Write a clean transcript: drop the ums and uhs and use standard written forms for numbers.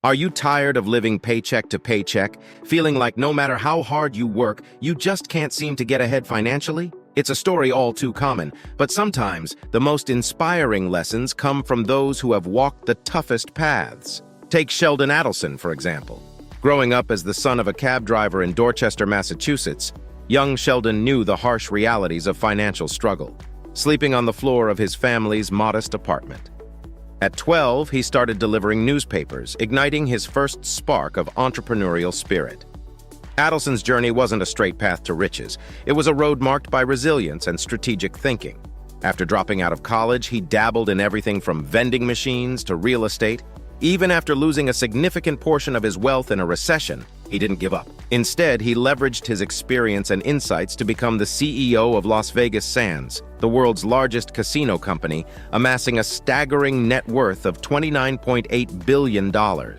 Are you tired of living paycheck to paycheck, feeling like no matter how hard you work, you just can't seem to get ahead financially? It's a story all too common, but sometimes the most inspiring lessons come from those who have walked the toughest paths. Take Sheldon Adelson, for example. Growing up as the son of a cab driver in Dorchester, Massachusetts, young Sheldon knew the harsh realities of financial struggle, sleeping on the floor of his family's modest apartment. At 12, he started delivering newspapers, igniting his first spark of entrepreneurial spirit. Adelson's journey wasn't a straight path to riches. It was a road marked by resilience and strategic thinking. After dropping out of college, he dabbled in everything from vending machines to real estate. Even after losing a significant portion of his wealth in a recession, he didn't give up. Instead, he leveraged his experience and insights to become the CEO of Las Vegas Sands, the world's largest casino company, amassing a staggering net worth of $29.8 billion.